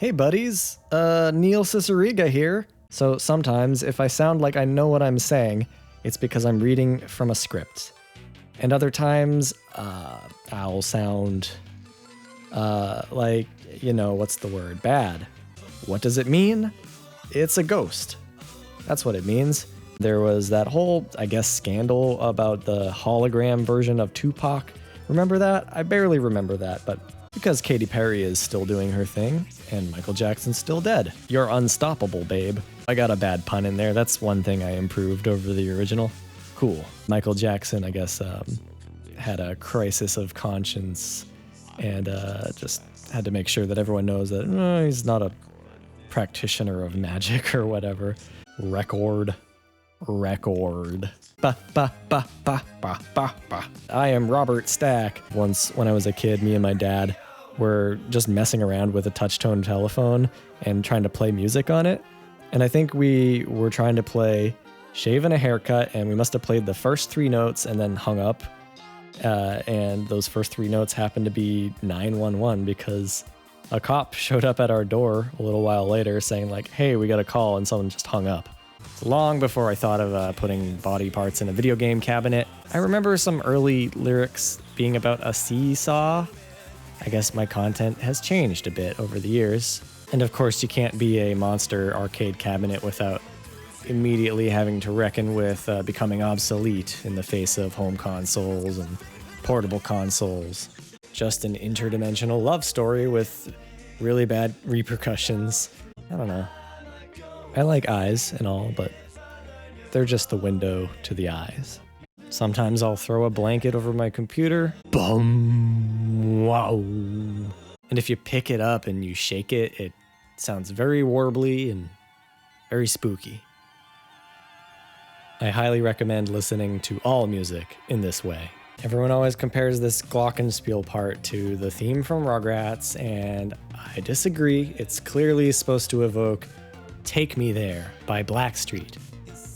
Hey buddies, Neil Ciceriga here. So sometimes if I sound like I know what I'm saying, it's because I'm reading from a script. And other times, I'll sound, like, what's the word? Bad. What does it mean? It's a ghost. That's what it means. There was that whole, scandal about the hologram version of Tupac. Remember that? I barely remember that, but because Katy Perry is still doing her thing, and Michael Jackson's still dead. You're unstoppable, babe. I got a bad pun in there. That's one thing I improved over the original. Cool. Michael Jackson, had a crisis of conscience and just had to make sure that everyone knows that he's not a practitioner of magic or whatever. Record. Ba, ba, ba, ba, ba, ba, ba. I am Robert Stack. Once, when I was a kid, me and my dad were just messing around with a touch-tone telephone and trying to play music on it. And I think we were trying to play Shave and a Haircut, and we must have played the first three notes and then hung up. And those first three notes happened to be 911 because a cop showed up at our door a little while later saying like, hey, we got a call, and someone just hung up. Long before I thought of putting body parts in a video game cabinet. I remember some early lyrics being about a seesaw. I guess my content has changed a bit over the years. And of course, you can't be a monster arcade cabinet without immediately having to reckon with becoming obsolete in the face of home consoles and portable consoles. Just an interdimensional love story with really bad repercussions. I don't know. I like eyes and all, but they're just the window to the eyes. Sometimes I'll throw a blanket over my computer. Boom! Wow! And if you pick it up and you shake it, it sounds very warbly and very spooky. I highly recommend listening to all music in this way. Everyone always compares this glockenspiel part to the theme from Rugrats, and I disagree. It's clearly supposed to evoke Take Me There by Blackstreet.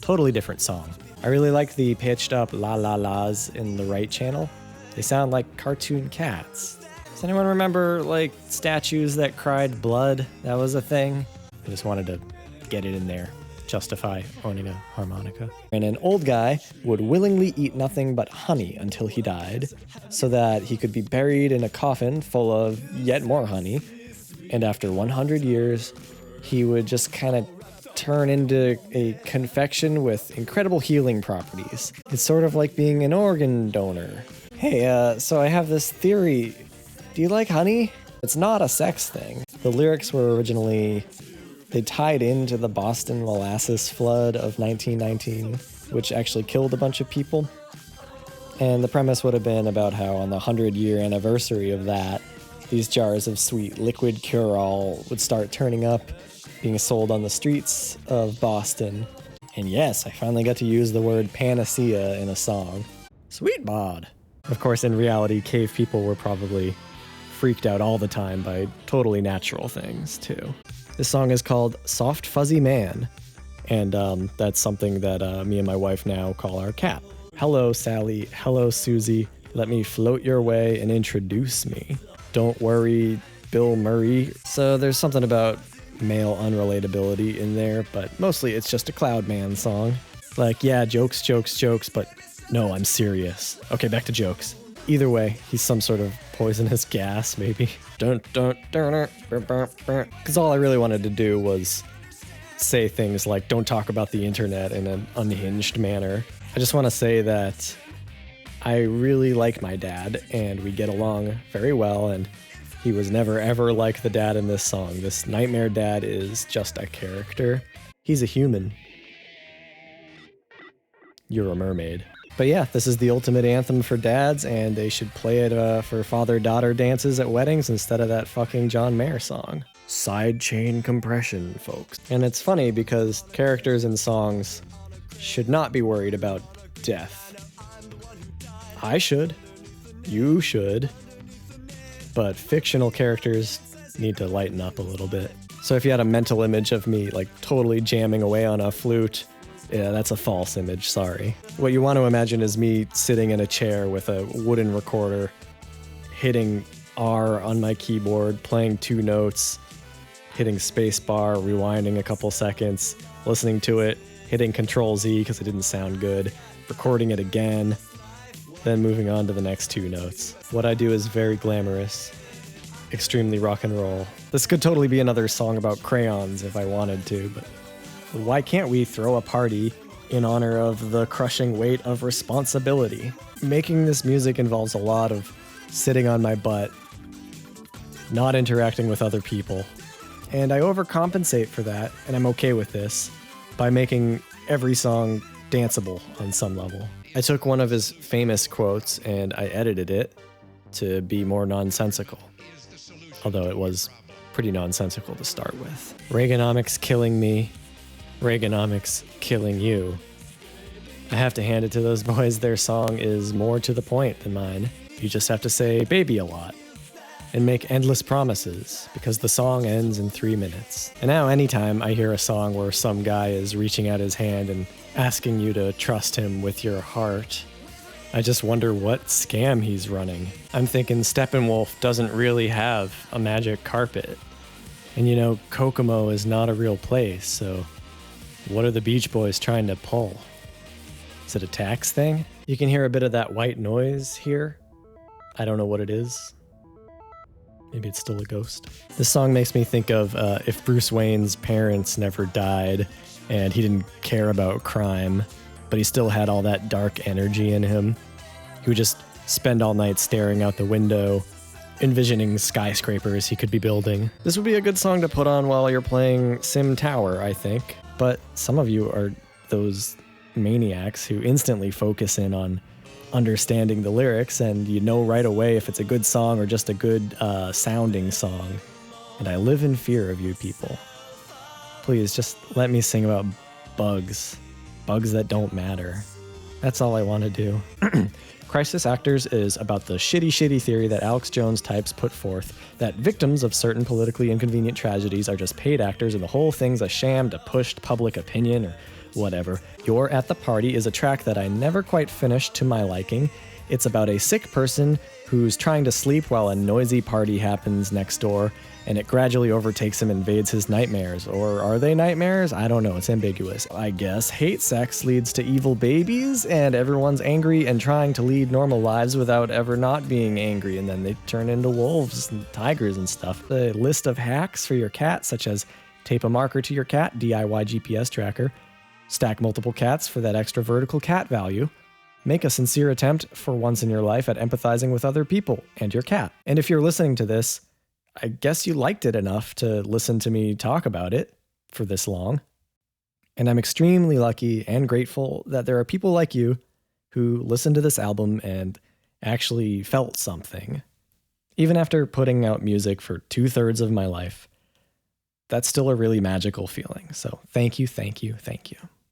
Totally different song. I really like the pitched up la la las in the right channel. They sound like cartoon cats. Does anyone remember statues that cried blood? That was a thing. I just wanted to get it in there. Justify owning a harmonica. And an old guy would willingly eat nothing but honey until he died, so that he could be buried in a coffin full of yet more honey. And after 100 years, he would just kind of turn into a confection with incredible healing properties. It's sort of like being an organ donor. Hey, so I have this theory. Do you like honey? It's not a sex thing. The lyrics were originally, they tied into the Boston molasses flood of 1919, which actually killed a bunch of people. And the premise would have been about how on the 100-year anniversary of that, these jars of sweet liquid cure-all would start turning up, being sold on the streets of Boston. And yes, I finally got to use the word panacea in a song. Sweet bod. Of course, in reality, cave people were probably freaked out all the time by totally natural things, too. This song is called Soft Fuzzy Man, and that's something that me and my wife now call our cat. Hello, Sally. Hello, Susie. Let me float your way and introduce me. Don't worry, Bill Murray. So there's something about male unrelatability in there, but mostly it's just a Cloudman song. Like, yeah, jokes, but no, I'm serious. Okay, back to jokes. Either way, he's some sort of poisonous gas, maybe. Because all I really wanted to do was say things like, don't talk about the internet in an unhinged manner. I just want to say that I really like my dad, and we get along very well, and he was never ever like the dad in this song. This nightmare dad is just a character. He's a human. You're a mermaid. But yeah, this is the ultimate anthem for dads, and they should play it for father-daughter dances at weddings instead of that fucking John Mayer song. Side chain compression, folks. And it's funny because characters in songs should not be worried about death. I should. You should. But fictional characters need to lighten up a little bit. So if you had a mental image of me totally jamming away on a flute, yeah, that's a false image, sorry. What you want to imagine is me sitting in a chair with a wooden recorder, hitting R on my keyboard, playing two notes, hitting spacebar, rewinding a couple seconds, listening to it, hitting Control Z because it didn't sound good, recording it again, then moving on to the next two notes. What I do is very glamorous, extremely rock and roll. This could totally be another song about crayons if I wanted to, but why can't we throw a party in honor of the crushing weight of responsibility? Making this music involves a lot of sitting on my butt, not interacting with other people, and I overcompensate for that, and I'm okay with this, by making every song danceable on some level. I took one of his famous quotes and I edited it to be more nonsensical, although it was pretty nonsensical to start with. Reaganomics killing me, Reaganomics killing you. I have to hand it to those boys, their song is more to the point than mine. You just have to say baby a lot and make endless promises because the song ends in 3 minutes. And now anytime I hear a song where some guy is reaching out his hand and asking you to trust him with your heart, I just wonder what scam he's running. I'm thinking Steppenwolf doesn't really have a magic carpet. And you know, Kokomo is not a real place, so what are the Beach Boys trying to pull? Is it a tax thing? You can hear a bit of that white noise here. I don't know what it is. Maybe it's still a ghost. This song makes me think of if Bruce Wayne's parents never died and he didn't care about crime, but he still had all that dark energy in him. He would just spend all night staring out the window, envisioning skyscrapers he could be building. This would be a good song to put on while you're playing Sim Tower, I think. But some of you are those maniacs who instantly focus in on understanding the lyrics, and you know right away if it's a good song or just a good sounding song. And I live in fear of you people. Please just let me sing about bugs that don't matter. That's all I want to do. Crisis Actors is about the shitty theory that Alex Jones types put forth, that victims of certain politically inconvenient tragedies are just paid actors and the whole thing's a sham to push public opinion or whatever. You're at the Party is a track that I never quite finished to my liking. It's about a sick person who's trying to sleep while a noisy party happens next door, and it gradually overtakes him and invades his nightmares. Or are they nightmares? I don't know, it's ambiguous. I guess hate sex leads to evil babies, and everyone's angry and trying to lead normal lives without ever not being angry, and then they turn into wolves and tigers and stuff. The list of hacks for your cat, such as tape a marker to your cat, DIY GPS tracker, stack multiple cats for that extra vertical cat value. Make a sincere attempt for once in your life at empathizing with other people and your cat. And if you're listening to this, I guess you liked it enough to listen to me talk about it for this long. And I'm extremely lucky and grateful that there are people like you who listened to this album and actually felt something. Even after putting out music for 2/3 of my life, that's still a really magical feeling. So thank you, thank you, thank you.